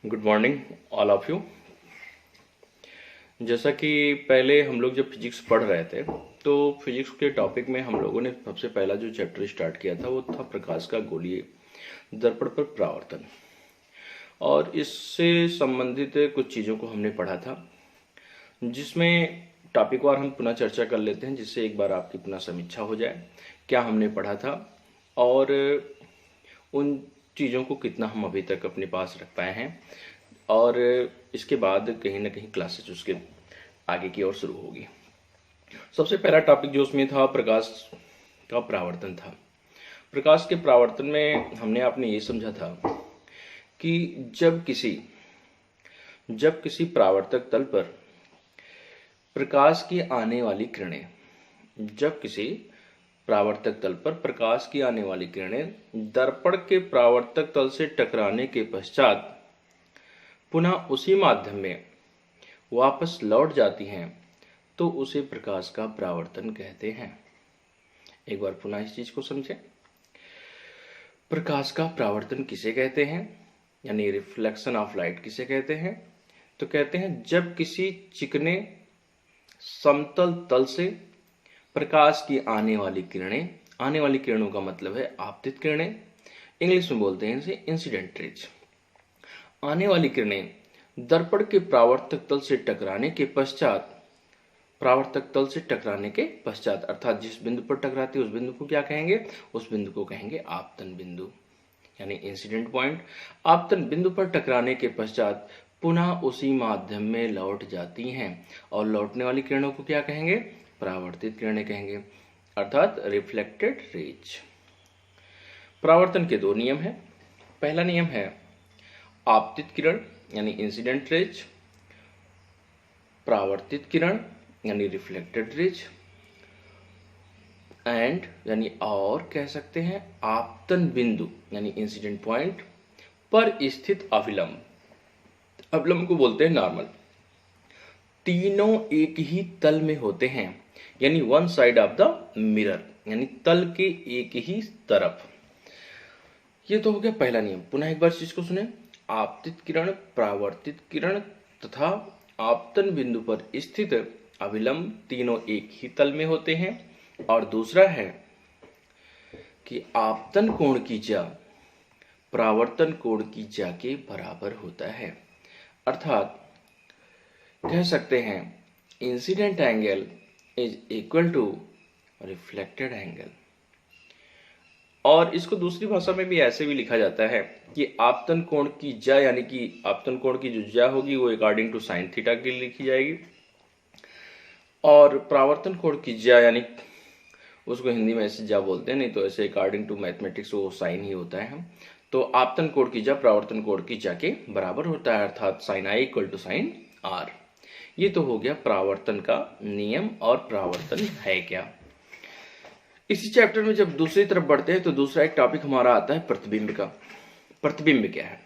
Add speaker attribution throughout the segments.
Speaker 1: Good morning all of you. जैसा कि पहले हम लोग जब फिजिक्स पढ़ रहे थे तो फिजिक्स के टॉपिक में हम लोगों ने सबसे पहला जो चैप्टर स्टार्ट किया था वो था प्रकाश का गोलीय दर्पण पर परावर्तन, और इससे संबंधित कुछ चीज़ों को हमने पढ़ा था, जिसमें टॉपिक वार हम पुनः चर्चा कर लेते हैं, जिससे एक बार आपकी पुनः समीक्षा हो जाए क्या हमने पढ़ा था और उन चीज़ों को कितना हम अभी तक अपने पास रख पाए हैं, और इसके बाद कहीं ना कहीं क्लासेस उसके आगे की ओर शुरू होगी। सबसे पहला टॉपिक जो उसमें था प्रकाश का परावर्तन था। प्रकाश के परावर्तन में हमने आपने ये समझा था कि जब किसी परावर्तक तल पर प्रकाश की आने वाली किरणें प्रकाश की आने वाली किरणें दर्पण के परावर्तक तल से टकराने के पश्चात पुनः उसी माध्यम में वापस लौट जाती हैं तो उसे प्रकाश का परावर्तन कहते हैं। एक बार पुनः इस चीज को समझें। प्रकाश का परावर्तन किसे कहते हैं, यानी रिफ्लेक्शन ऑफ लाइट किसे कहते हैं? तो कहते हैं जब किसी चिकने समतल तल से प्रकाश की आने वाली किरणों का मतलब है आपतित किरणें, इंग्लिश में बोलते हैं इसे इंसिडेंट रेज। आने वाली किरणें दर्पण के परावर्तक तल से टकराने के पश्चात अर्थात जिस बिंदु पर टकराती है उस बिंदु को क्या कहेंगे? उस बिंदु को कहेंगे आपतन बिंदु, यानी इंसिडेंट पॉइंट। आपतन बिंदु पर टकराने के पश्चात पुनः उसी माध्यम में लौट जाती हैं, और लौटने वाली किरणों को क्या कहेंगे? परावर्तित किरणें कहेंगे, अर्थात रिफ्लेक्टेड रेज। परावर्तन के दो नियम हैं। पहला नियम है आपतित किरण यानी इंसिडेंट रेज, परावर्तित किरण यानी रिफ्लेक्टेड रेज, एंड यानी और कह सकते हैं आपतन बिंदु यानी इंसिडेंट पॉइंट पर स्थित अविलंब को बोलते हैं नॉर्मल। तीनों एक ही तल में होते हैं, यानी one side of the mirror, यानी तल के एक ही तरफ। ये तो हो गया पहला नियम। पुनः एक बार चीज को सुने। आपतित किरण, परावर्तित किरण तथा आपतन बिंदु पर स्थित अविलंब तीनों एक ही तल में होते हैं। और दूसरा है कि आपतन कोण की जा परावर्तन कोण की जा के बराबर होता है, अर्थात कह सकते हैं incident angle is equal to reflected angle. और इसको दूसरी भाषा में भी ऐसे भी लिखा जाता है कि आपतन कोण की जा, यानी कि आपतन कोण की जो जा होगी वो अकॉर्डिंग टू साइन थीटा के लिए लिखी जाएगी, और परावर्तन कोण की जा यानी उसको हिंदी में ऐसे जा बोलते हैं, नहीं तो ऐसे अकॉर्डिंग टू मैथमेटिक्स वो साइन ही होता है। तो आपतन कोण की जा परावर्तन कोण की जा के बराबर होता है, अर्थात sine i equal to sine r. ये तो हो गया परावर्तन का नियम और परावर्तन है क्या। इसी चैप्टर में जब दूसरी तरफ बढ़ते हैं तो दूसरा एक टॉपिक हमारा आता है प्रतिबिंब का। प्रतिबिंब क्या है?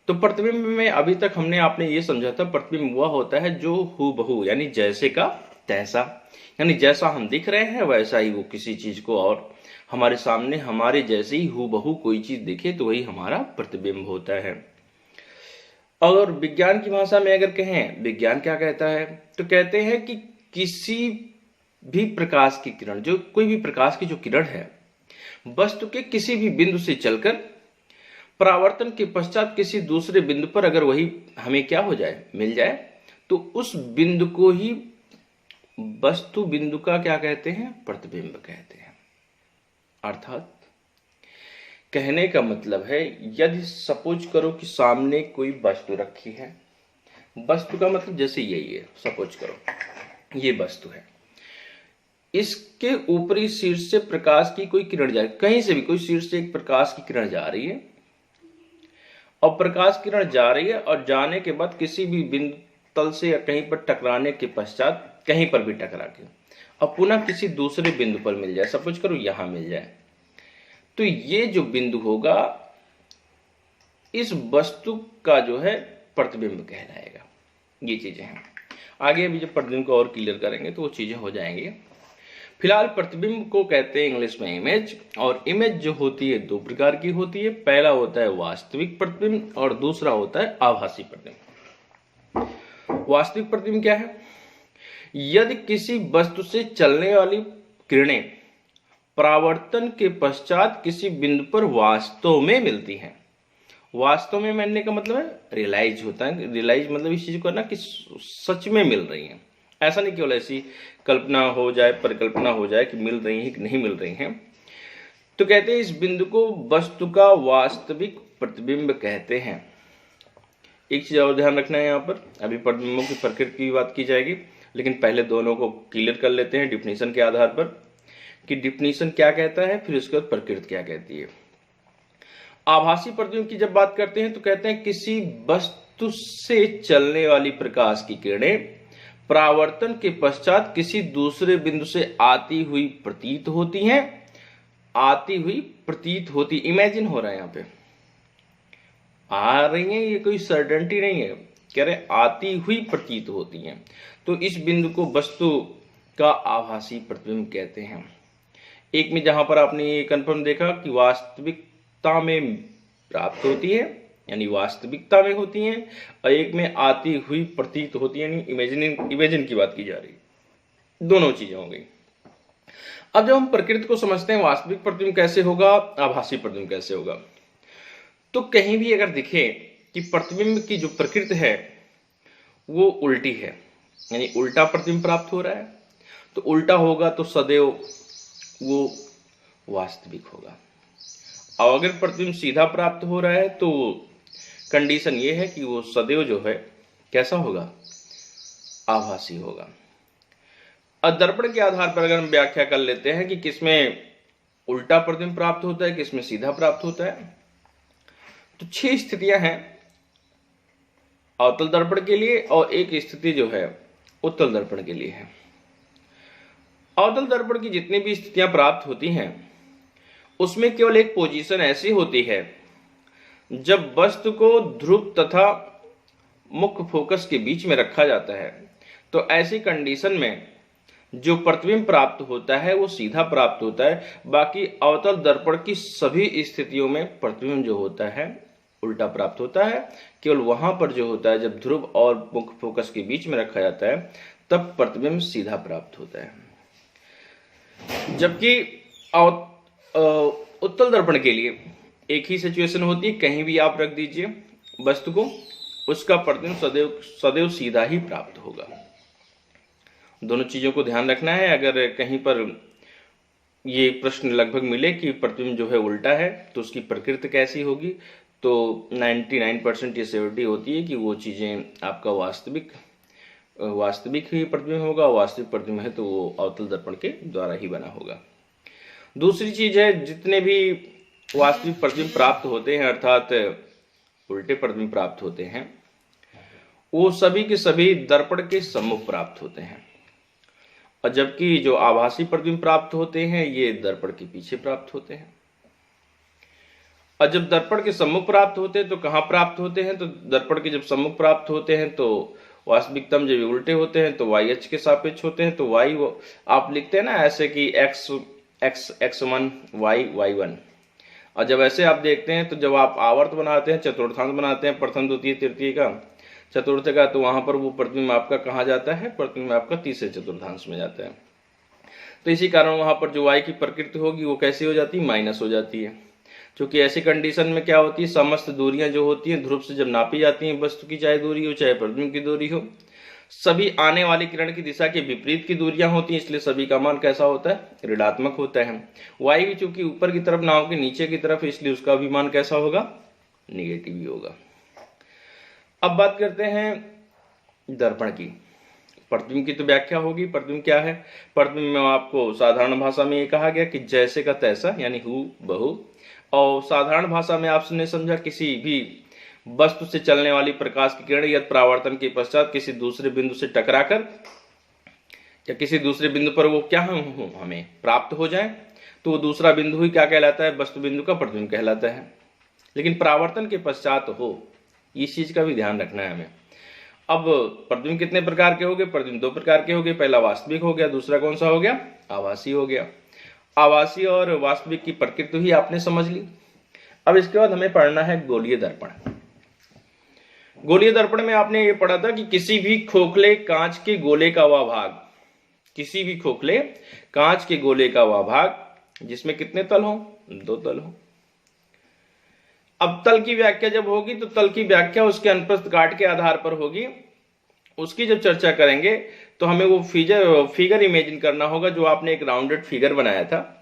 Speaker 1: तो प्रतिबिंब में अभी तक हमने आपने ये समझा था प्रतिबिंब वह होता है जो हूबहू यानी जैसे का तैसा, यानी जैसा हम दिख रहे हैं वैसा ही वो किसी चीज को, और हमारे सामने हमारे जैसे ही हूबहू कोई चीज दिखे तो वही हमारा प्रतिबिंब होता है। और विज्ञान की भाषा में अगर कहें, विज्ञान क्या कहता है? तो कहते हैं कि किसी भी प्रकाश की किरण, जो कोई भी प्रकाश की जो किरण है, वस्तु के किसी भी बिंदु से चलकर परावर्तन के पश्चात किसी दूसरे बिंदु पर अगर वही हमें क्या हो जाए, मिल जाए, तो उस बिंदु को ही वस्तु बिंदु का क्या कहते हैं? प्रतिबिंब कहते हैं। अर्थात कहने का मतलब है, यदि सपोज करो कि सामने कोई वस्तु रखी है, वस्तु का मतलब जैसे यही है, सपोज करो ये वस्तु है, इसके ऊपरी शीर्ष से प्रकाश की कोई किरण जा रही, कहीं से भी कोई शीर्ष से एक प्रकाश की किरण जा रही है, और प्रकाश किरण जा रही है और जाने के बाद किसी भी बिंदु तल से या कहीं पर टकराने के पश्चात, कहीं पर भी टकरा के और पुनः किसी दूसरे बिंदु पर मिल जाए, सपोज करो यहां मिल जाए, तो ये जो बिंदु होगा इस वस्तु का जो है प्रतिबिंब कहलाएगा। ये चीजें हैं। आगे अभी जब प्रतिबिंब को और क्लियर करेंगे तो वो चीजें हो जाएंगी। फिलहाल प्रतिबिंब को कहते हैं इंग्लिश में इमेज, और इमेज जो होती है दो प्रकार की होती है। पहला होता है वास्तविक प्रतिबिंब और दूसरा होता है आभासी प्रतिबिंब। वास्तविक प्रतिबिंब क्या है? यदि किसी वस्तु से चलने वाली किरणें परावर्तन के पश्चात किसी बिंदु पर वास्तव में मिलती हैं। वास्तव में मिलने का मतलब है रियलाइज होता है। रियलाइज मतलब इस चीज को ना कि सच में मिल रही हैं, ऐसा नहीं केवल ऐसी कल्पना हो जाए, परिकल्पना हो जाए कि मिल रही है कि नहीं मिल रही हैं। तो कहते हैं इस बिंदु को वस्तु का वास्तविक प्रतिबिंब कहते हैं। एक चीज और ध्यान रखना है यहाँ पर, अभी प्रतिबिंबों की प्रकृति की बात की जाएगी, लेकिन पहले दोनों को क्लियर कर लेते हैं डिफिनीशन के आधार पर कि डिफिनीशन क्या कहता है, फिर उसके बाद प्रकृति क्या कहती है। आभासी प्रतिबिंब की जब बात करते हैं तो कहते हैं किसी वस्तु से चलने वाली प्रकाश की किरणें परावर्तन के पश्चात किसी दूसरे बिंदु से आती हुई प्रतीत होती हैं। आती हुई प्रतीत होती, इमेजिन हो रहा है, यहाँ पे आ रही हैं, ये कोई सर्टेनिटी नहीं है, कह रहे आती हुई प्रतीत होती हैं। तो इस बिंदु को वस्तु का आभासी प्रतिबिंब कहते हैं। एक में जहां पर आपने ये कन्फर्म देखा कि वास्तविकता में प्राप्त होती है, यानी वास्तविकता में होती हैं, और एक में आती हुई प्रतीत होती है, यानी इमेजिन की बात की जा रही, दोनों चीजें हो गई। अब जब हम प्रकृति को समझते हैं, वास्तविक प्रतिबिंब कैसे होगा, आभासी प्रतिबिंब कैसे होगा, तो कहीं भी अगर दिखे कि प्रतिबिंब की जो प्रकृति है वो उल्टी है, यानी उल्टा प्रतिबिंब प्राप्त हो रहा है, तो उल्टा होगा तो सदैव वो वास्तविक होगा। और अगर प्रतिबिंब सीधा प्राप्त हो रहा है तो कंडीशन ये है कि वो सदैव जो है कैसा होगा, आभासी होगा। अब दर्पण के आधार पर अगर हम व्याख्या कर लेते हैं कि किसमें उल्टा प्रतिबिंब प्राप्त होता है, किसमें सीधा प्राप्त होता है, तो 6 स्थितियां हैं अवतल दर्पण के लिए, और एक स्थिति जो है उत्तल दर्पण के लिए है। अवतल दर्पण की जितनी भी स्थितियां प्राप्त होती हैं उसमें केवल एक पोजीशन ऐसी होती है जब वस्तु को ध्रुव तथा मुख्य फोकस के बीच में रखा जाता है। तो ऐसी कंडीशन में जो प्रतिबिंब प्राप्त होता है वो सीधा प्राप्त होता है। बाकी अवतल दर्पण की सभी स्थितियों में प्रतिबिंब जो होता है उल्टा प्राप्त होता है। केवल वहां पर जो होता है जब ध्रुव और मुख्य फोकस के बीच में रखा जाता है तब प्रतिबिंब सीधा प्राप्त होता है। जबकि उत्तल दर्पण के लिए एक ही सिचुएशन होती है, कहीं भी आप रख दीजिए वस्तु को, उसका प्रतिबिंब सदैव सीधा ही प्राप्त होगा। दोनों चीजों को ध्यान रखना है। अगर कहीं पर ये प्रश्न लगभग मिले कि प्रतिबिंब जो है उल्टा है तो उसकी प्रकृति कैसी होगी, तो 99% ये श्योरिटी होती है कि वो चीजें आपका वास्तविक ही प्रतिबिंब होगा। वास्तविक प्रतिबिंब है तो वो अवतल दर्पण के द्वारा ही बना होगा। दूसरी चीज है, जितने भी वास्तविक प्रतिबिंब प्राप्त होते हैं अर्थात उल्टे प्रतिबिंब प्राप्त होते हैं, वो सभी के सभी दर्पण के सम्मुख प्राप्त होते हैं, और जबकि जो आभासी प्रतिबिंब प्राप्त होते हैं ये दर्पण के पीछे प्राप्त होते हैं। और जब दर्पण के सम्मुख प्राप्त होते हैं तो कहाँ प्राप्त होते हैं, तो दर्पण के जब सम्मुख प्राप्त होते हैं तो वास्तविकता में जब उल्टे होते हैं तो वाई एच के सापेक्ष होते हैं। तो वाई आप लिखते हैं ना ऐसे कि x1 y1, और जब ऐसे आप देखते हैं तो जब आप आवर्त बनाते हैं, चतुर्थांश बनाते हैं, प्रथम द्वितीय तृतीय का चतुर्थ का, तो वहां पर वो प्रतिबिंब आपका कहाँ जाता है, प्रतिबिंब आपका तीसरे चतुर्थांश में जाता है। तो इसी कारण वहां पर जो y की प्रकृति होगी वो कैसी हो जाती है, माइनस हो जाती है। क्योंकि ऐसी कंडीशन में क्या होती है, समस्त दूरियां जो होती हैं ध्रुव से जब नापी जाती हैं वस्तु की, चाहे दूरी हो चाहे प्रतिबिंब की दूरी हो, सभी आने वाली किरण की दिशा के विपरीत की दूरियां होती हैं, इसलिए सभी का मान कैसा होता है, ऋणात्मक होता है। वाई भी चूंकि ऊपर की तरफ ना हो के नीचे की तरफ, इसलिए उसका भी मान कैसा होगा, निगेटिव ही होगा। अब बात करते हैं दर्पण की। प्रतिबिंब की तो व्याख्या होगी। प्रतिबिंब क्या है, प्रतिबिंब में आपको साधारण भाषा में ये कहा गया कि जैसे का तैसा, यानी हु बहु। और साधारण भाषा में आपने समझा किसी भी वस्तु से चलने वाली प्रकाश की किरण यदि परावर्तन के पश्चात किसी दूसरे बिंदु से टकराकर या किसी दूसरे बिंदु पर वो क्या हमें प्राप्त हो जाए तो वो दूसरा बिंदु ही क्या कहलाता है, वस्तु बिंदु का प्रतिबिंब कहलाता है। लेकिन परावर्तन के पश्चात हो, इस चीज का भी ध्यान रखना है हमें। अब प्रतिबिंब कितने प्रकार के हो गए? प्रतिबिंब दो प्रकार के हो गए, पहला वास्तविक हो गया, दूसरा कौन सा हो गया? आभासी हो गया। आभासी और वास्तविक की प्रकृति ही आपने समझ ली। अब इसके बाद हमें पढ़ना है गोलीय दर्पण। गोलीय दर्पण में आपने ये पढ़ा था कि किसी भी खोखले कांच के गोले का वह भाग, किसी भी खोखले कांच के गोले का वह भाग जिसमें कितने तल हो? दो तल हो। अब तल की व्याख्या जब होगी तो तल की व्याख्या उसके अनुप्रस्थ काट के आधार पर होगी। उसकी जब चर्चा करेंगे तो हमें वो फिगर इमेजिन करना होगा जो आपने एक राउंडेड फिगर बनाया था,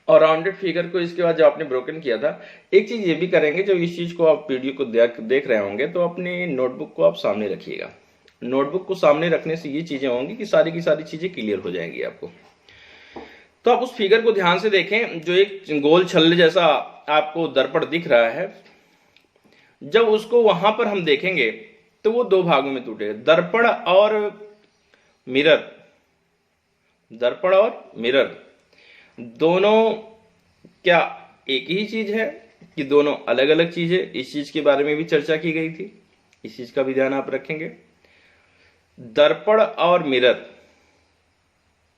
Speaker 1: और राउंडेड फिगर को इसके बाद जो आपने ब्रोकन किया था। एक चीज ये भी करेंगे, जब इस चीज को आप वीडियो को देख रहे होंगे तो अपनी नोटबुक को आप सामने रखिएगा। नोटबुक को सामने रखने से ये चीजें होंगी कि सारी की सारी चीजें क्लियर हो जाएंगी आपको। तो आप उस फिगर को ध्यान से देखें, जो एक गोल छल्ले जैसा आपको दर्पण दिख रहा है। जब उसको वहां पर हम देखेंगे तो वो दो भागों में टूटेगा, दर्पण और मिरर। दर्पण और मिरर दोनों क्या एक ही चीज है कि दोनों अलग अलग चीजें? इस चीज के बारे में भी चर्चा की गई थी, इस चीज का भी ध्यान आप रखेंगे। दर्पण और मिरर,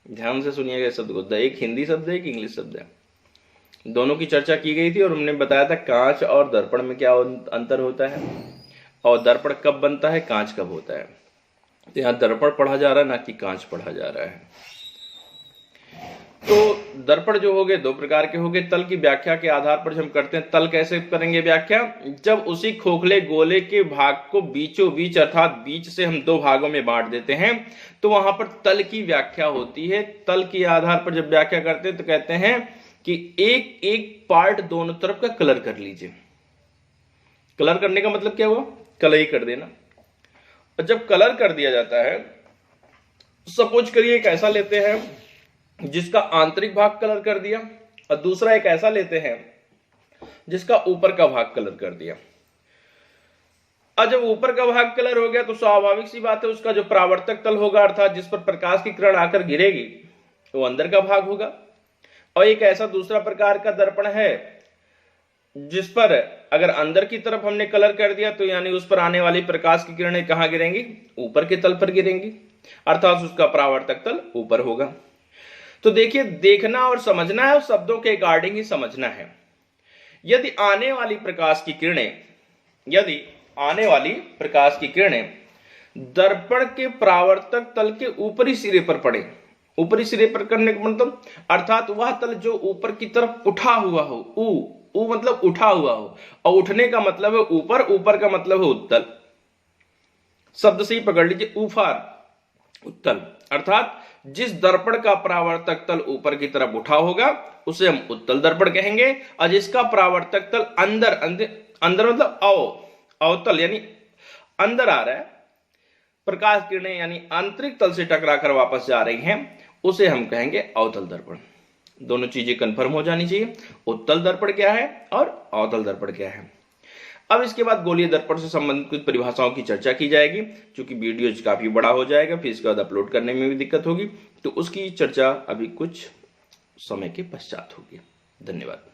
Speaker 1: ध्यान से सुनिएगा शब्द को, एक हिंदी शब्द है, एक इंग्लिश शब्द है। दोनों की चर्चा की गई थी और हमने बताया था कांच और दर्पण में क्या अंतर होता है, और दर्पण कब बनता है, कांच कब होता है। तो यहाँ दर्पण पढ़ा जा रहा है, ना कि कांच पढ़ा जा रहा है। तो दर्पण जो हो गए दो प्रकार के हो गए। तल की व्याख्या के आधार पर जब हम करते हैं, तल कैसे करेंगे व्याख्या? जब उसी खोखले गोले के भाग को बीचों बीच अर्थात बीच से हम दो भागों में बांट देते हैं तो वहां पर तल की व्याख्या होती है। तल के आधार पर जब व्याख्या करते हैं तो कहते हैं कि एक एक पार्ट दोनों तरफ का कलर कर लीजिए। कलर करने का मतलब क्या हुआ? कलर ही कर देना। और जब कलर कर दिया जाता है, सपोज करिए एक ऐसा लेते हैं जिसका आंतरिक भाग कलर कर दिया, और दूसरा एक ऐसा लेते हैं जिसका ऊपर का भाग कलर कर दिया। अब जब ऊपर का भाग कलर हो गया तो स्वाभाविक सी बात है उसका जो परावर्तक तल होगा अर्थात जिस पर प्रकाश की किरण आकर गिरेगी वो अंदर का भाग होगा। और एक ऐसा दूसरा प्रकार का दर्पण है जिस पर अगर अंदर की तरफ हमने कलर कर दिया तो यानी उस पर आने वाली प्रकाश की किरणें कहां गिरेंगी? ऊपर के तल पर गिरेंगी, अर्थात उसका परावर्तक तल ऊपर होगा। तो देखिए, देखना और समझना है और शब्दों के अकॉर्डिंग ही समझना है। यदि आने वाली प्रकाश की किरणें दर्पण के परावर्तक तल के ऊपरी सिरे पर पड़े, ऊपरी सिरे पर करने का मतलब अर्थात वह तल जो ऊपर की तरफ उठा हुआ हो, ऊ मतलब उठा हुआ हो, और उठने का मतलब है ऊपर, ऊपर का मतलब है उत्तल। शब्द से ही पकड़ लीजिए, ऊफार उत्तल, अर्थात जिस दर्पण का परावर्तक तल ऊपर की तरफ उठा होगा उसे हम उत्तल दर्पण कहेंगे, और जिसका परावर्तक तल अंदर अंदर मतलब अवतल यानी अंदर आ रहा है, प्रकाश किरणें यानी आंतरिक तल से टकराकर वापस जा रही हैं, उसे हम कहेंगे अवतल दर्पण। दोनों चीजें कंफर्म हो जानी चाहिए, उत्तल दर्पण क्या है और अवतल दर्पण क्या है। अब इसके बाद गोलीय दर्पण से संबंधित कुछ परिभाषाओं की चर्चा की जाएगी, क्योंकि वीडियो काफी बड़ा हो जाएगा, फिर इसके बाद अपलोड करने में भी दिक्कत होगी, तो उसकी चर्चा अभी कुछ समय के पश्चात होगी। धन्यवाद।